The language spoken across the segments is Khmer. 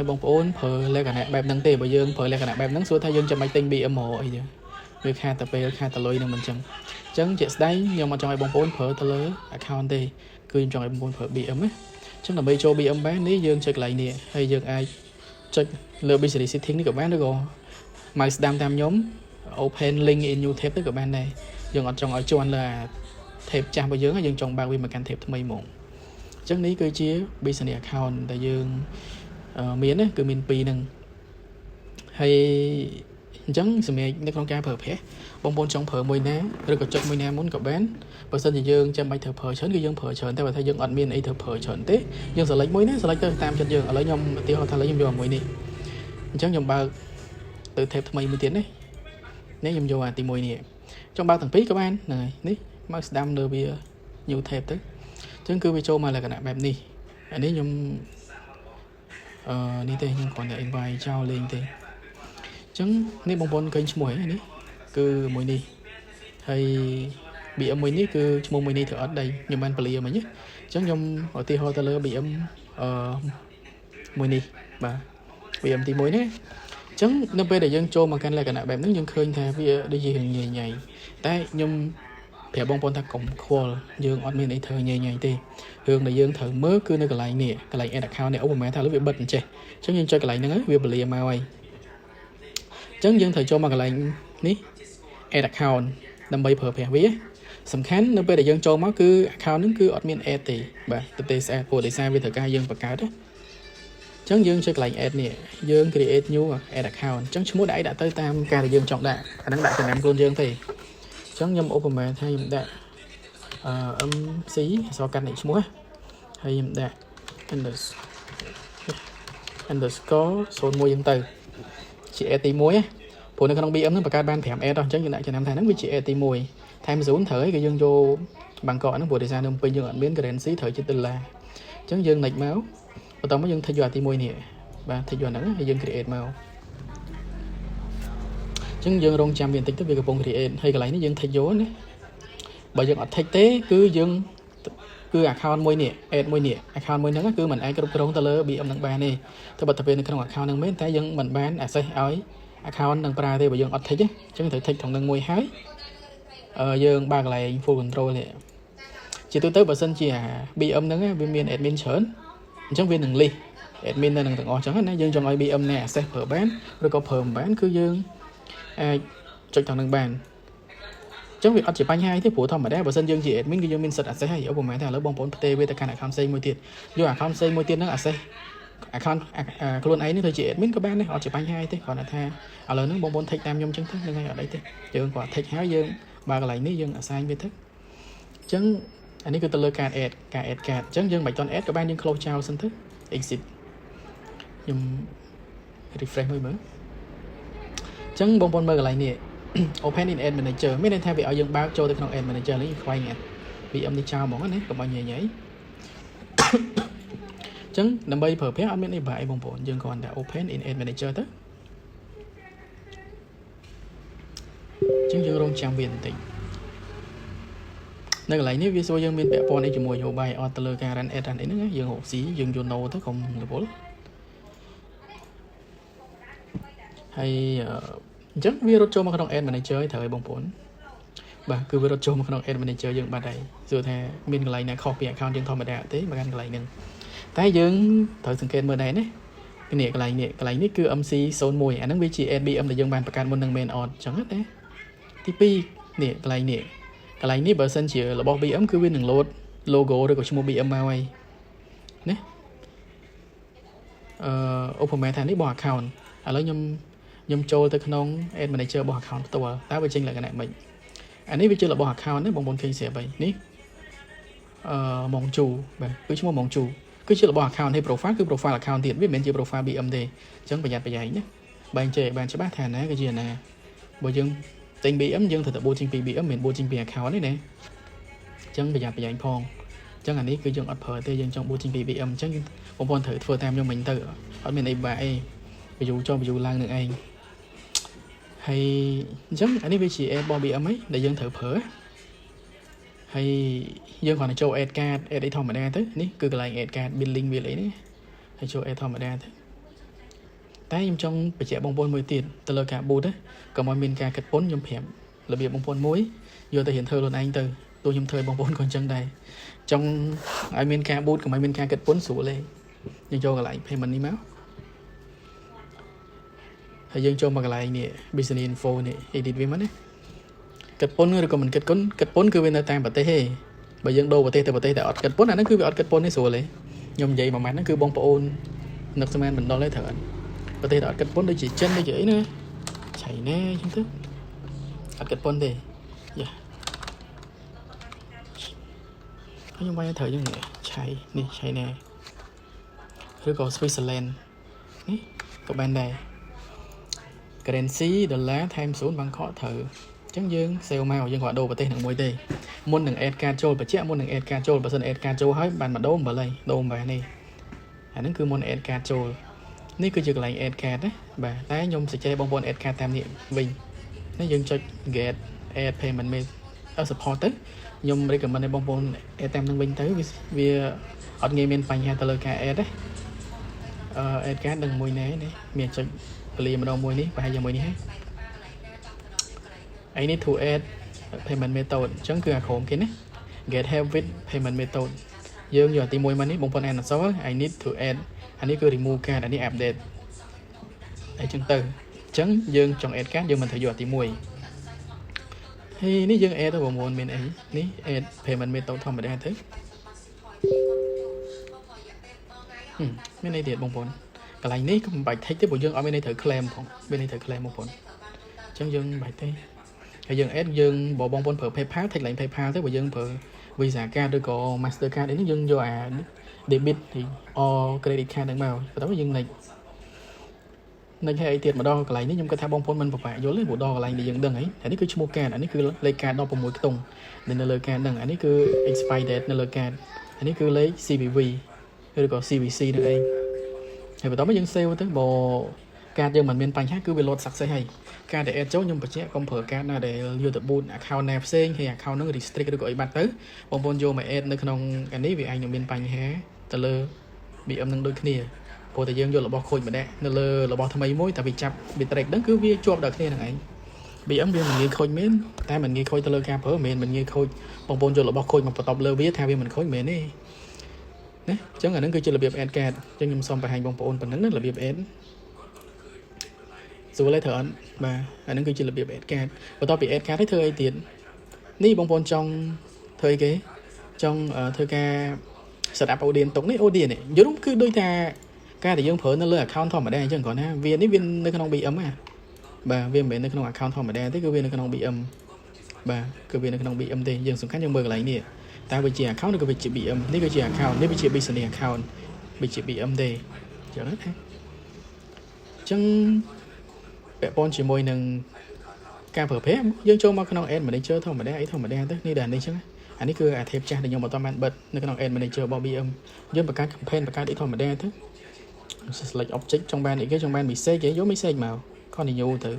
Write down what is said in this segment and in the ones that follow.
បងប្អូនប្រើលក្ខណៈបែបហ្នឹងទេបើយើងប្រើលក្ខណៈបែបហ្នឹងសួរថាយើងចាំបាច់ទិញ BM មកអីទេវាខាតតែពេលខាតតែលុយនឹងមិនចឹងអញ្ចឹងជាក់ស្ដែងខ្ញុំអត់ចង់ឲ្យបងប្អូនប្រើទៅលើ account ទេគឺខ្ញុំចង់ឲ្យបងប្អូនប្រើ BM ណាអញ្ចឹងដើម្បីចូល BM បាននេះយើងចុចកន្លែងនេះហើយយើងអាចចុចលើ business setting នេះក៏បានឬក៏ mouse ស្ដាំតាមខ្ញុំ open link in new tab ទៅក៏បានដែរយើងអត់ចង់ឲ្យជន់លើអា tab ចាស់របស់យើងយើងចង់បើកវាមកកាន់ tab ថ្មីហ្មងអញ្ចឹងនេះគឺជា business account ដែលយើងមានណាគឺមាន2ហ្នឹងហើយអញ្ចឹងសម្រាប់នៅក្នុងការប្រើប្រាស់បងប្អូនចង់ប្រើមួយណាឬក៏ចុចមួយណាមុនក៏បានបើសិនជាយើងចាំបាច់ត្រូវប្រើច្រើនគឺយើងប្រើច្រើនតែបើថាយើងអត់មានអីត្រូវប្រើច្រើនទេយើង select មួយណា select ទៅតាមចិត្តយើងឥឡូវខ្ញុំឧទាហរណ៍ថាឥឡូវខ្ញុំយកមួយនេះអញ្ចឹងខ្ញុំបើកទៅ tab ថ្មីមួយទៀតនេះខ្ញុំយកអាទី1នេះចង់បើកទាំងពីរក៏បានហ្នឹងហើយនេះមកស្ដាំលើវា new tab ទៅអញ្ចឹងគឺវាចូលមកលក្ខណៈបែបនេះអានេះខ្ញុំនេះទេខ្ញុំគ្រាន់តែ invite ចោលលេងទេអញ្ចឹងនេះបងប្អូនឃើញឈ្មោះហ្នឹងនេះគឺមួយនេះហើយ BM មួយនេះគឺឈ្មោះមួយនេះធ្វើអត់ដីខ្ញុំបានពលាមិញអញ្ចឹងខ្ញុំឧទាហរណ៍ទៅលើ BM មួយនេះបាទ BM ទី1នេះអញ្ចឹងនៅពេលដែលយើងចូលមកកាន់លក្ខណៈបែបហ្នឹងយើងឃើញថាវាដូចជាញ៉ៃញ៉ៃតែខ្ញុំប្រាប់បងប្អូនថាកុំខ្វល់យើងអត់មានអីធ្វើញ៉ៃញ៉ៃទេរឿងដែលយើងត្រូវមើលគឺនៅកន្លែងនេះកន្លែង add account នេះឧបមាថាលើវាបិទអញ្ចេះអញ្ចឹងយើងចុចកន្លែងហ្នឹងវាពលាមកហើយអញ្ចឹងយើងត្រូវចូលមកកន្លែងនេះ add account ដើម្បីប្រើប្រាស់វាសំខាន់នៅពេលដែលយើងចូលមកគឺ account ហ្នឹងគឺអត់មាន add ទេបាទទៅស្អាតព្រោះដោយសារវាត្រូវការយើងបង្កើតណាអញ្ចឹងយើងចុចកន្លែង add នេះយើង create new add account អញ្ចឹងឈ្មោះដែលដាក់ទៅតាមការដែលយើងចង់ដាក់អាហ្នឹងដាក់ចំណាំខ្លួនយើងទេអញ្ចឹងខ្ញុំឧបមាថាខ្ញុំដាក់MC អក្សរកាន់នៃឈ្មោះហើយខ្ញុំដាក់ underscore 01ហ្នឹងទៅជា add ទី1ព្រោះនៅក្នុង BM ហ្នឹងបង្កើតបាន5 add អញ្ចឹងយើងដាក់ចំណាំថាហ្នឹងវាជា add ទី1 time zone ត្រូវហើយគឺយើងយកបាងកកហ្នឹងព្រោះដោយសារនៅពេញយើងអត់មាន currency ត្រូវជាដុល្លារអញ្ចឹងយើង next មកបន្តមកយើងថិចយកអាទី1នេះបាទថិចយកហ្នឹងហើយយើង create មកអញ្ចឹងយើងរងចាំវាបន្តិចទៅវាកំពុង create ហើយកន្លែងនេះយើងថិចយកណាបើយើងអត់ថិចទេគឺយើងគឺ account មួយនេះ add មួយនេះ account មួយហ្នឹងគឺมันអាចគ្រប់គ្រងទៅលើ BM ហ្នឹងបានទេតែបើទៅនៅក្នុង account ហ្នឹងមែនតែយើងមិនបាន access ឲ្យ account នឹងប្រើទេបើយើងអត់ថិចអញ្ចឹងត្រូវថិចក្នុងនឹងមួយហើយយើងបើកកន្លែង full control នេះជាទូទៅបើសិនជា BM ហ្នឹងវាមាន admin ច្រើនអញ្ចឹងវានឹង list admin នៅនឹងទាំងអស់អញ្ចឹងណាយើងចង់ឲ្យ BM này access ប្រើបានឬក៏ប្រើមិនបានគឺយើងអាចចុចតាមនឹងបានអញ្ចឹងវាអត់ជាបញ្ហាទេព្រោះធម្មតាបើសិនយើងជា admin គឺយើងមានសិទ្ធិ access ហើយឧបមាថាឥឡូវបងប្អូនផ្ទេរវាទៅកាន់ account ផ្សេងមួយទៀតយក account ផ្សេងមួយទៀតហ្នឹង access account ខ្លួនឯងនេះទៅជា admin ក៏បានដែរអត់ជាបញ្ហាទេគ្រាន់តែថាឥឡូវហ្នឹងបងប្អូន take តាមខ្ញុំអញ្ចឹងទៅនឹងហើយអត់អីទេយើងគាត់ take ហើយយើងបើកន្លែងនេះយើង assign វាទៅអញ្ចឹងអានេះគឺទៅលើការ add ការ add card អញ្ចឹងយើងមិនបាច់តន់ add ក៏បានយើង close ចោលសិនទៅ exit ខ្ញុំ refresh មើលអញ្ចឹងបងប្អូនមើលកន្លែងនេះ open in ad manager មានន័យថាវាឲ្យយើងបើកចូលទៅក្នុង ad manager នេះខ្វែង VM នេះចោលហ្មងណាកុំឲ្យញ៉ៃញ៉ៃអញ្ចឹងដើម្បីប្រើប្រាស់អត់មានអីបាក់អីបងប្អូនយើងគ្រាន់តែ open in ad manager ទៅអញ្ចឹងយើងរងចាំវាបន្តិចនៅកន្លែងនេះវាសួរយើងមានពាក់ព័ន្ធអីជាមួយនយោបាយអត់ទៅលើការ run ad អីហ្នឹងយើងរកស៊ីយើងយក no ទៅកុំរវល់ហើយអញ្ចឹងវារត់ចូលមកក្នុង ad manager ឲ្យត្រូវឲ្យបងប្អូនបាទគឺវារត់ចូលមកក្នុង ad manager យើងបាត់ហើយសួរថាមានកន្លែងណាខុសពី account យើងធម្មតាទេមកកាន់កន្លែងហ្នឹងតែយើងត្រូវសង្កេតមើលដែរណានេះកន្លែងនេះគឺ MC01 អាហ្នឹងវាជា ADBM ដែលយើងបានបង្កើតមុននឹង main odd អញ្ចឹងណាទី2នេះកន្លែងនេះបើសិនជារបស់ BM គឺវានឹង load logo ឬក៏ឈ្មោះ BM មកហើយណាឧបមាថានេះបង account ឥឡូវខ្ញុំចូលទៅក្នុង ad manager របស់ account ផ្ទាល់តើវាចេញលក្ខណៈម៉េចអានេះវាជារបស់ account ណាបងប្អូនឃើញស្រាប់ហើយនេះម៉ងជូបាទគឺឈ្មោះម៉ងជូគឺជារបស់ account ហើយ profile គឺ profile account ទៀតវាមិនមែនជា profile BM ទេអញ្ចឹងប្រយ័ត្នប្រយែងណាបែងចែកបានច្បាស់ថាណាគឺជាណាបើយើងទិញ BM យើងត្រូវតែបួនជាងពី BM មិនបួនជាងពី account ទេណាអញ្ចឹងប្រយ័ត្នប្រយែងផងអញ្ចឹងអានេះគឺយើងអត់ប្រើទេយើងចង់បួនជាងពី BM អញ្ចឹងបងប្អូនត្រូវធ្វើតាមខ្ញុំមិញទៅអត់មានអីបាក់អីview ចុះ view ឡើងនឹងឯងហើយអញ្ចឹងអានេះវាជា ad របស់ BM ហីដែលយើងត្រូវប្រើហើយយើងគ្រាន់តែចូល add card add អីធម្មតាទៅនេះគឺកន្លែង add card billing វាអីនេះហើយចូល add ធម្មតាទៅ តែខ្ញុំចង់បញ្ជាក់បងប្អូនមួយទៀតទៅលើការបូតក៏មកមានការកាត់ពន្ធខ្ញុំប្រាប់របៀបបងប្អូនមួយយកទៅរៀនធ្វើខ្លួនឯងទៅទោះខ្ញុំធ្វើបងប្អូនក៏អញ្ចឹងដែរចង់ឲ្យមានការបូតក៏មិនមានការកាត់ពន្ធស្រួលទេយើងចូលកន្លែង payment នេះមកហើយយើងចូលមកកន្លែងនេះ business info នេះ edit វាមកណាកាត់ពន្ធឬក៏មិនកាត់ពន្ធគឺវានៅតាមប្រទេសទេបើយើងដូរប្រទេសទៅប្រទេសតែអត់កាត់ពន្ធអាហ្នឹងគឺវាអត់កាត់ពន្ធទេស្រួលទេខ្ញុំនិយាយមួយម៉ាត់ហ្នឹងគឺបងប្អូននឹកស្មានមិនដល់ទេត្រូវអត់ប្រទេសដែលអត់កាត់ពន្ធដូចជាចិនដូចជាអីណាឆៃណាអញ្ចឹងទៅអត់កាត់ពន្ធទេយ៉ាខ្ញុំបាយត្រូវយើងនេះឆៃនេះឆៃណាឬក៏ Switzerland នេះក៏បានដែរ currency ដុល្លារ time zone បាងកកត្រូវអញ្ចឹងយើង sale មកយើងគាត់ដូរប្រទេសនឹងមួយទេមុននឹង add card ចូលបញ្ជាក់មុននឹង add card ចូលបើសិន add card ចូលហើយបានមកដូរអំបិលហើយដូរអំបិលនេះអាហ្នឹងគឺមុន add card ចូលនេះគឺជាកន្លែង add card ណាបាទតែខ្ញុំសរសេរបងប្អូន add card តាមនេះវិញនេះយើងចុច get add payment method support ទៅខ្ញុំ recommend ឲ្យបងប្អូន add តាមនឹងវិញទៅវាអត់ងាយមានបញ្ហាទៅលើការ add ទេadd card នឹងមួយនេះមានចុចពលាម្ដងមួយនេះប្រហែលជាមួយនេះហើយI need to add payment method អញ្ចឹងគឺអាក្រុមគេណា get help with payment method យើងយកទី1មកនេះបងប្អូនអានអក្សរ I need to add អានេះគឺ remove card អានេះ update អញ្ចឹងទៅអញ្ចឹងយើងចង់ add card យើងមិនត្រូវយកទី1ហើយនេះយើង add ទៅបងប្អូនមានអីនេះ add payment method ធម្មតាទៅមានអីទៀតបងប្អូនកន្លែងនេះក៏មិនបាច់ take ទេព្រោះយើងអត់មានន័យត្រូវ claim ផងមានន័យត្រូវ claim បងប្អូនអញ្ចឹងយើងមិនបាច់ទេហើយយើង add យើងបងប្អូនប្រើ PayPal take ឡើង PayPal ទៅបើយើងប្រើ Visa card ឬក៏ Master card អីនេះយើងយកអា debit or credit card ហ្នឹងមកបន្ទាប់យើងនិចឲ្យអីទៀតម្ដងកន្លែងនេះខ្ញុំគិតថាបងប្អូនមិនពិបាកយល់ទេព្រោះដល់កន្លែងនេះយើងដឹងហើយអានេះគឺឈ្មោះ card អានេះគឺលេខ card 16ខ្ទង់នៅលើ card ហ្នឹងអានេះគឺ expire date នៅលើ card អានេះគឺលេខ CVV ឬក៏ CVC នឹងឯងហើយបន្ទាប់មកយើង save ទៅបើ card យើងមិនមានបញ្ហាគឺវា load success ហើយការដែល add ចូលខ្ញុំបញ្ជាក់កុំប្រើ card ណាដែលយកទៅ boot account ណាផ្សេងហើយ account ហ្នឹង restrict ឬក៏អីបាត់ទៅបងប្អូនយកមក add នៅក្នុងអានេះវាអាចនឹងមានបញ្ហាទៅលើ BM នឹងដូចគ្នាព្រោះតែយើងយករបស់ខូចម្ដេចនៅលើរបស់ថ្មីមួយតែវាចាប់ bitrate ហ្នឹងគឺវាជាប់ដល់គ្នាហ្នឹងឯង BM វាមិនងាយខូចមែនតែមិនងាយខូចទៅលើការប្រើមិនងាយខូចបងប្អូនយករបស់ខូចមកបន្ទាប់លើវាថាវាមិនខូចមែនទេណាអញ្ចឹងអាហ្នឹងគឺជារបៀប add card អញ្ចឹងខ្ញុំសូមបង្ហាញបងប្អូនប៉ុណ្ណឹងណារបៀប add ស្រួលទេត្រូវអត់បាទអាហ្នឹងគឺជារបៀប add card បន្ទាប់ពី add card ហើយធ្វើអីទៀតនេះបងប្អូនចង់ធ្វើអីគេចង់ធ្វើការ set up audience តុកនេះ audience នេះយល់គឺដូចថាការដែលយើងប្រើនៅលើ account ធម្មតាអញ្ចឹងគ្រាន់ណាវានេះវានៅក្នុង BM ហ៎បាទវាមិនមែននៅក្នុង account ធម្មតាទេគឺវានៅក្នុង BM បាទគឺវានៅក្នុង BM ទេយើងសំខាន់យើងមើលកន្លែងនេះតើវាជា account ឬក៏វាជា BM នេះគឺជា account នេះវាជា business account វាជា BM ទេអញ្ចឹងណាអញ្ចឹងពាក់ព័ន្ធជាមួយនឹងការប្រើប្រាស់យើងចូលមកក្នុង ad manager ធម្មតាអីធម្មតាទៅនេះដែរនេះអញ្ចឹងអានេះគឺអា tab ចាស់ដែលខ្ញុំអត់បានបិទនៅក្នុង ad manager របស់ BM យើងបង្កើត campaign បង្កើតអីធម្មតាទៅ select object ចង់បានអីគេចង់បាន message គេយក message មក continue ទៅ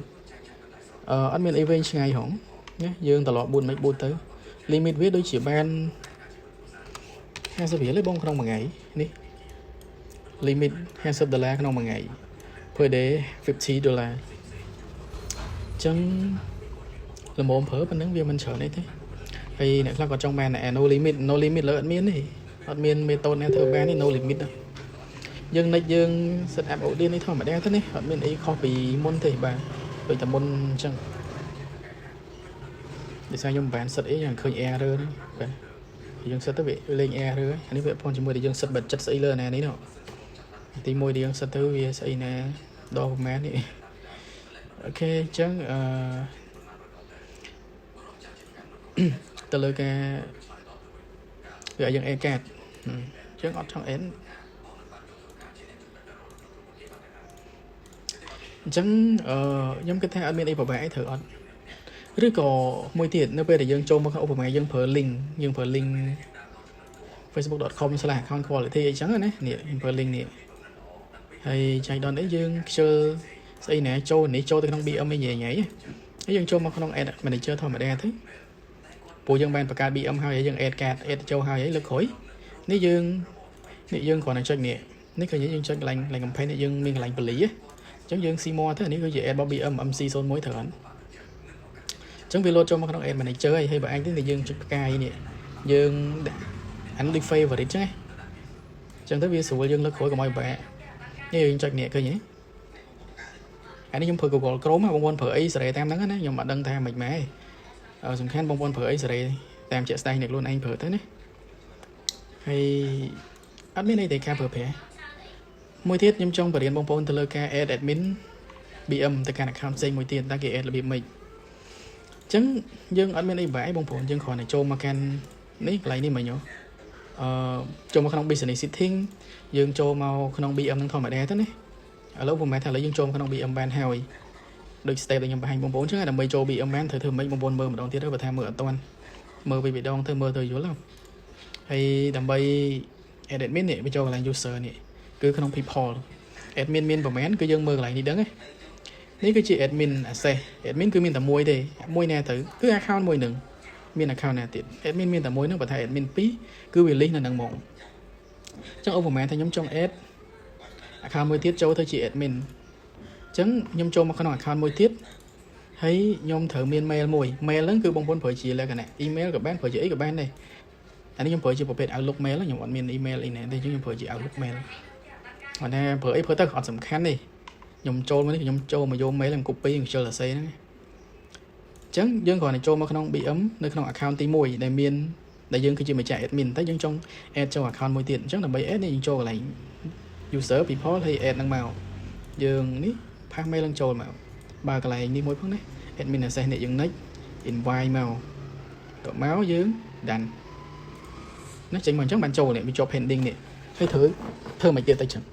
អត់មានអីវែងឆ្ងាយហងណាយើងត្រឡប់ boot មិន boot ទៅ limit វាដូចជាបាន50រៀលទេបងក្នុងមួយថ្ងៃនេះ limit $50 ក្នុងមួយថ្ងៃ per day $50ចឹងល្មមប្រើប៉ុណ្ណឹងវាមិនច្រើនទេហើយអ្នកខ្លះគាត់ចង់បាន no limit លើអត់មានទេអត់មាន method ណាធ្វើបានទេ no limit យើងនិចយើង set up audience នេះធម្មតាទេនេះអត់មានអីខុសពីមុនទេបាទដូចតែមុនអញ្ចឹងដូចថាខ្ញុំមិនបាន set អីយ៉ាងឃើញ error បាទយើង set ទៅវាលេង error អានេះវាផងជាមួយដែលយើង set budget ស្អីលើណានេះទី1ដែលយើង set ទៅវាស្អីណាដល់ប្រហែលនេះអូខេអញ្ចឹងទៅលើការវាយើង add card អញ្ចឹងអត់ចង់ add អញ្ចឹងខ្ញុំគិតថាអត់មានអីពិបាកអីត្រូវអត់ឬក៏មួយទៀតនៅពេលដែលយើងចូលមកឧបមាយើងប្រើ link facebook.com/account quality អីចឹងណានេះខ្ញុំប្រើ link នេះហើយចែកដល់នេះយើងខ្ជិលស្អីណាចូលនេះចូលទៅក្នុង BM អីញ៉ៃហើយយើងចូលមកក្នុង ad manager ធម្មតាទៅព្រោះយើងបានបង្កើត BM ហើយយើង add card add ចូលហើយលើកក្រោយនេះយើងគ្រាន់តែចុចនេះឃើញយើងចុចកន្លែង campaign នេះយើងមានកន្លែងបលី chẳng dương Simo thế này cứ gì Bobby âm si son mối thở chẳng vì lô cho mà con em mà này chơi hay bạn anh tính thì dương chụp cài nè dương anh đi phê vào đấy chứ chẳng tới bây giờ dương lớp khối của mọi bạn như chạy nhẹ cơ nhỉ anh ấy dùng phơi Google Chrome mà bông phơi ấy sẽ tam đắng á nhưng mà đăng tham mệt mẻ dùng khen bông phơi ấy sẽ tam chạy stay này luôn anh phơi tới đấy hay admin này thì ca phơi phê môi thiết nhưng trong bản điện bông phơi từ ca admin bị âm từ ca account xây môi tiền ta kể là bị mình chẳng dương admin này vải bông phơi dương khỏi này cho mà can đấy lại đi mày nhớ cho mà không business setting dương cho màu không bị âm năng thôi mà đe thế này ở lúc mà thằng lấy dương cho không bị âm ban heo được step để nhầm hành bông bốn chứ là mấy cho bị âm ban thời mấy bông bốn mơ mà đầu tiên đó và tham mưa toàn mơ bị đông thơ mơ thời dối lắm hay đầm bay admin này bây giờ là user này cứ không people admin và mén cứ dương mơ lại đi đứng ấy nếu cái chị admin admin cứ min tầm môi thì môi nè thử cứ account môi đừng min account này tiền admin min tầm môi nó và thay admin phí cứ vì link là nâng mộng chắc ông mẹ thay nhóm trong ad account môi tiết cho thôi chị admin chẳng nhóm cho mà không account môi tiết thấy nhóm thử miền mail lớn cứ bông phun phơi chỉ là cái này email của bạn phơi chỉ của bạn này anh nhóm phơi chỉ một page outlook mail là nhóm bọn miền email này đây chúng nhóm phơi chỉ outlook mail còn đây phơi tất họ sầm khăn đi nhóm trâu mới nhóm trâu mà vô mail làm copy làm chơi là xây đó chẳng dương còn này trâu mà không bị ấm nơi không account tí mùi để miền đại dương khi chỉ mà chạy admin thấy dương trong add cho account môi tiền chắc là bay add này dương trâu lại user people hay add năng màu dương ní phát mail lên trâu mà ba cái này đi mỗi phút đấy admin là xe này dương next invite màu cỡ máu dương đành nó chính mình chắc bạn trâu này bị cho pending này hay thử mày kia tay chẳng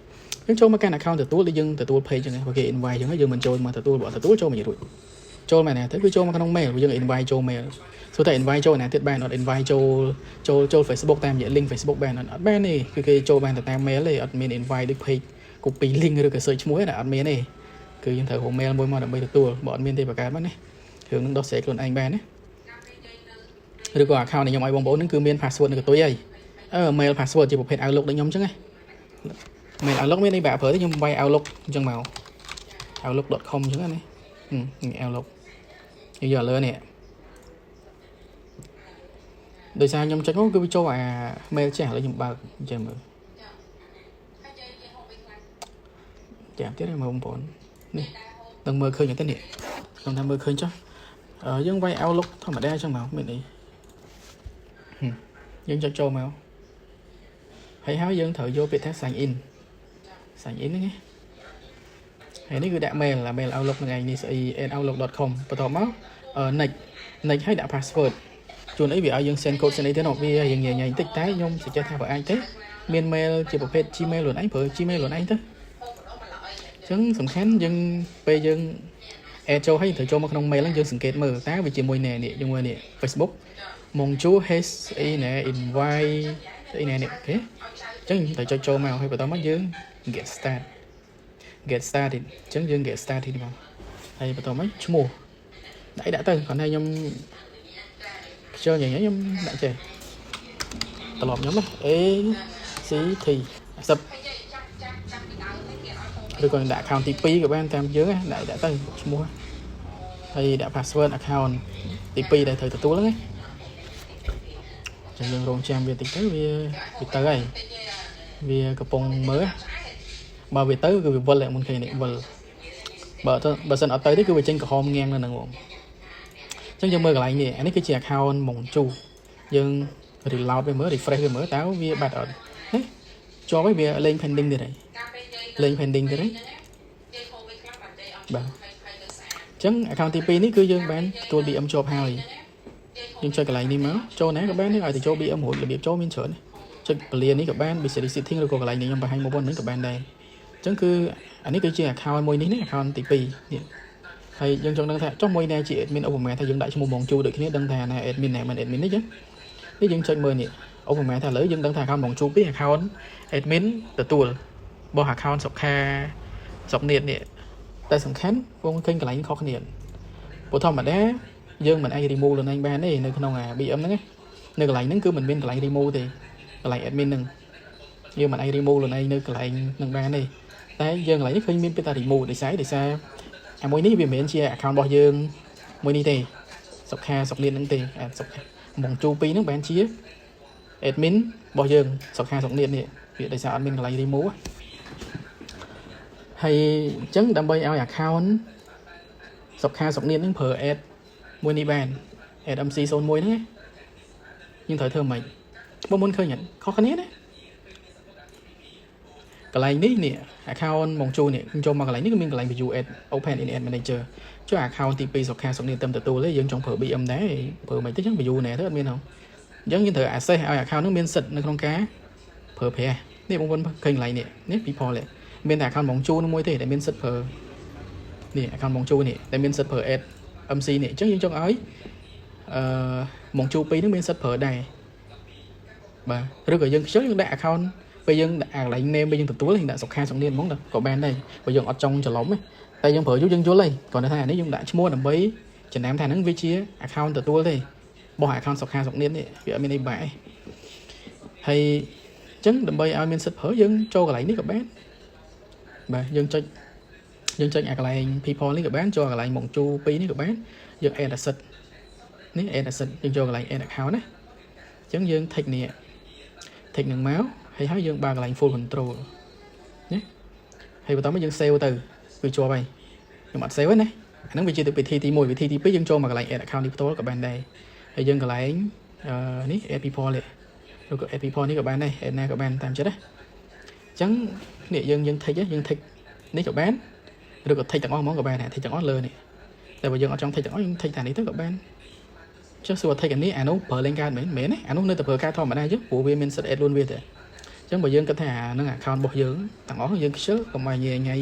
cái trâu mà cái account từ túi đi dương từ túi pay chẳng này ok invite chẳng dương mình trâu mà từ túi bỏ từ túi trâu mày rồi trâu mày này thấy cái trâu mà không mail dương invite trâu mail số tại invite trâu này tiết ban nó invite trâu Facebook tam vậy link Facebook ban nó ban này cái trâu ban từ tam mail này admin invite được page copy link được cái search muối là admin này cứ những thời hộ mail mỗi mà đã bây được tour bọn admin thì bà cái bắt này thường nó sẽ luôn anh ban đấy được qua account này nhóm ai bông bố nó cứ miền password được tối ấy mail password chỉ một page outlook để nhóm chứ ngay mail outlook miền đây bà phở thì nhóm bay outlook chân màu outlook.com chứ này outlook bây giờ lên nè đời sao nhóm chắc có cứ cho mail trẻ lại dùng ba chơi mở chạm tiếp mà không bốn nè đừng mơ khơi những cái nè không tham mơ khơi chứ ở dân vay outlook thôi mà đe cho màu mình đi dân cho trâu màu hãy háo dân thợ vô việc sign in đó nhé hãy nếu cứ đã mail là mail outlook này đi sẽ outlook.com và tỏ máu này hay đã password chuồn ấy bị ở dân send code send thế nào vì hiện nhảy tích tái nhung sẽ cho theo vào anh thế miền mail chỉ một page gmail luôn anh phở gmail luôn anh thế chứng sủng khán dân bây dân châu hay thử cho mà không mail lắm dân sủng kết mở tá về chỉ môi nè nè trong môi nè Facebook mong chú hay nè invite đây nè nè ok chẳng phải cho châu màu hay phải tao mất dương get started chẳng dương get started đi mà hay phải tao mất mua đấy đã tới còn đây nhom chơi nhảy nhom đã chơi tao lọp nhóm đó ê xí thì sập rồi còn đã account TP của bạn tam dưới lại đã tới mua hay đã password account TP đây thời tự tú lắm ấy chẳng dừng rộng trang về tính tới vì tới này vì cái bông mới mà về tới cứ vân lại một khi này vân bờ sân ở tới đấy cứ về trên cả home ngang lên nè chẳng dừng mơ cái này nè anh ấy cái chỉ account mỏng chu dừng reload về mới refresh về mới táo vì bạn ở đấy cho cái việc lên pending đây này lên pending đấy bạn chẳng account TP ní cứ dương bán tôi bị âm chộp hai nhưng chơi cái này đi máu cho nè các bạn thấy thì cho bị âm hồn là bị cho miên trở này chơi liền ní các bạn bị sẽ đi setting rồi còn cái này nhưng mà hai một con nữa các bạn đây chẳng cứ anh ấy cứ chơi account môi ní account TP hay dân trong đăng thà trong môi này chị admin ông mẹ thay dân đại cho một món chu được cái đăng thà này admin này mình admin đấy chứ cái dân chơi mời nè ông mẹ thà lấy dân đăng thà account món chu cái account admin từ tool bỏ account sọc nhiệt nè tại sòng khán không kênh cái này khó khăn nhiệt bộ thông mà đá dương mình ai remove lên anh ban đấy nơi không bị ấm đấy nơi cái này nó cứ mình bên cái này remove thì cái này admin nâng nhưng mà ai remove lên anh nơi cái này nâng ban đây តែយើងកន្លែងនេះឃើញមានពេលតា remove ដោយសារមួយនេះវាមិនមែនជា account របស់យើងមួយនេះទេសុខាសុកលៀនហ្នឹងទេសុខមកជូ2ហ្នឹងបានជា admin របស់យើងសុខាសុកលៀននេះវាដោយសារអត់មានកន្លែង remove ហើយអញ្ចឹងដើម្បីឲ្យ account សុខាសុកលៀនហ្នឹងប្រើ add មួយនេះបាន add MC01 ហ្នឹងយើងត្រូវធ្វើម៉េចបងមុនឃើញអត់ខុសគ្នាណាកន្លែងនេះ account មកជួនេះខ្ញុំចូលមកកន្លែងនេះគឺមានកន្លែង view add open in ad manager ចុះ account ទី2សុខាសុកលៀនទៅទទួលទេយើងចង់ប្រើ BM ដែរប្រើមិនទេចឹង view ណែទៅអត់មានហ៎អញ្ចឹងយើងត្រូវ access ឲ្យ account នោះមានសិទ្ធិនៅក្នុងការប្រើប្រាស់នេះបងប្អូនឃើញកន្លែងនេះ people មានតែ account មកជួនោះមួយទេដែលមានសិទ្ធិប្រើនេះ account មកជួនេះដែលមានសិទ្ធិប្រើ add MC នេះអញ្ចឹងយើងចង់ឲ្យមកជួ2នឹងមានសិទ្ធិប្រើដែរបាទឬក៏យើងខ្ជិលយើងដាក់ account ពេលយើងដាក់កន្លែង name ពេលយើងទទួលយើងដាក់សុខាសុកលៀនហ្មងក៏បានដែរបើយើងអត់ចង់ច្រឡំទេតែយើងប្រើយូរយើងយល់ហើយគ្រាន់តែថាអានេះយើងដាក់ឈ្មោះដើម្បីចំណាំថាហ្នឹងវាជា account ទទួលទេបោះ account សុខាសុកលៀននេះវាអត់មានអីបែកហើយអញ្ចឹងដើម្បីឲ្យមានសិទ្ធិប្រើយើងចូលកន្លែងនេះក៏បានបាទយើងចុចអាកន្លែង people នេះក៏បានចូលកន្លែងមកជួ2នេះក៏បានយើង add asset នេះ add asset យើងចូលកន្លែង add account ណាអញ្ចឹងយើង take នេះ take នឹងមកហើយយើងបើកកន្លែង full control ណាហើយបន្តមកយើង save ទៅវាជាប់ហើយខ្ញុំអត់ save ទេណាអាហ្នឹងវាជាវិធីទី1វិធីទី2យើងចូលមកកន្លែង add account នេះផ្ទាល់ក៏បានដែរហើយយើងកន្លែងនេះ add people នេះឬក៏ add people នេះក៏បានដែរ add ណាក៏បានតាមចិត្តណាអញ្ចឹងនេះយើង take យើង take នេះក៏បានឬក៏ take ទាំងអស់ហ្មងក៏បានដែរ take ទាំងអស់លើនេះតែបើយើងអត់ចង់ take ទាំងអស់យើង take តែនេះទៅក៏បានចុះសួរ take នេះអានោះប្រើលេងកើតមែនទេអានោះនៅតែប្រើការធម្មតាchứព្រោះវាមានសិទ្ធិ add luônវាទេអញ្ចឹងបើយើងគិតថាអានឹង account របស់យើងទាំងអស់យើងខ្ជិលកុំឲ្យញ៉ៃ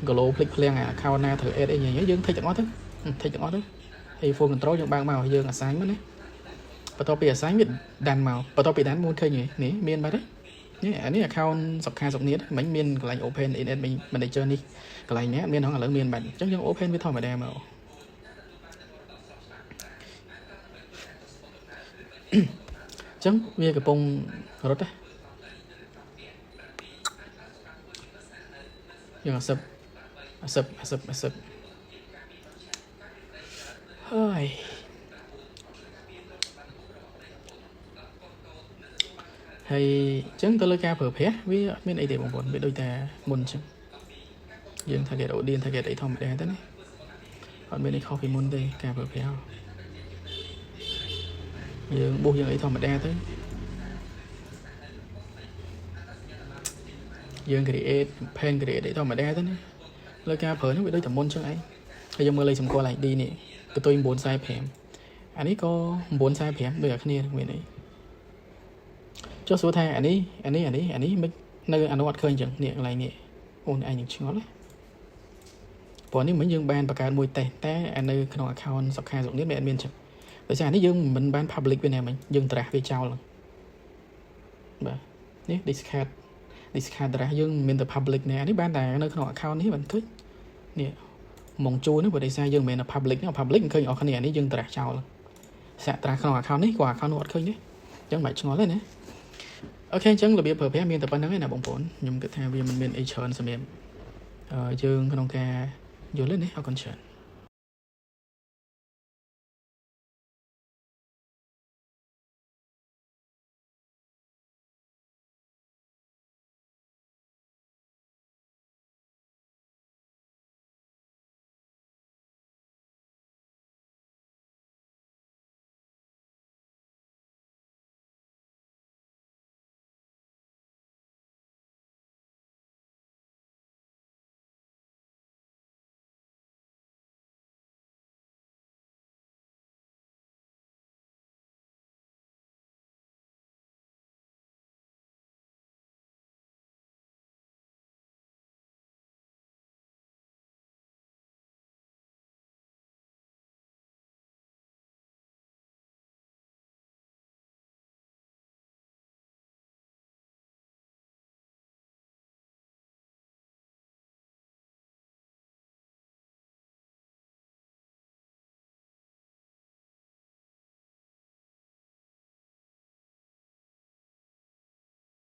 glow ភ្លេចភ្លាំង account ណាត្រូវ add អីញ៉ៃយើង take ទាំងអស់ទៅ take ទាំងអស់ទៅហើយ full control យើងបើកមកយើង assign មកណាបន្ទាប់ពី assign វាដានមកបន្ទាប់ពីដានមុនឃើញនេះមានបាត់ហើយនេះអានេះ account សុខាសុកលៀនមិញមានកន្លែង open in ad manager នេះកន្លែងនេះមានហ្នឹងឥឡូវមានបាត់អញ្ចឹងយើង open វាធម្មតាមកអញ្ចឹងវាកំពុងរត់យើង accept ហើយហើយអញ្ចឹងទៅលើការប្រើប្រាស់វាអត់មានអីទេបងប្អូនវាដូចតែមុនអញ្ចឹងយើង target audience target អីធម្មតាទៅណាអត់មានអីខុសពីមុនទេការប្រើប្រាស់យើងបោះយើងអីធម្មតាទៅយើង create campaign create អីធម្មតាទៅណាលើការប្រើនេះវាដូចតែមុនអញ្ចឹងឯងហើយយើងមើលលេខសម្គាល់ ID នេះកតុយ945អានេះក៏945ដូចតែគ្នាមានអីចុះសួរថាអានេះមិននៅអានោះអត់ឃើញអញ្ចឹងនេះកន្លែងនេះអូនឯងនឹងឆ្ងល់ណាព្រោះនេះមិញយើងបានបង្កើតមួយតេស្តតែនៅក្នុង account សុខាសុកលៀនមិនមានអញ្ចឹងដោយសារនេះយើងមិនបាន public វាណាមិញយើងត្រាស់វាចោលបាទនេះ discard trash យើងមានតែ public ណានេះបានតែនៅក្នុង account នេះបានឃើញនេះមកជួនេះបើដោយសារយើងមិនមែន public ឃើញអស់គ្នានេះយើងត្រាស់ចោលសាក់ត្រាស់ក្នុង account នេះក៏ account នោះអត់ឃើញទេអញ្ចឹងមិនឆ្ងល់ទេណាអូខេអញ្ចឹងរបៀបប្រើប្រាស់មានតែប៉ុណ្្នឹងឯណាបងប្អូនខ្ញុំគិតថាវាមិនមានអីច្រើនសម្រាប់យើងក្នុងការយល់ទេណាអរគុណច្រើន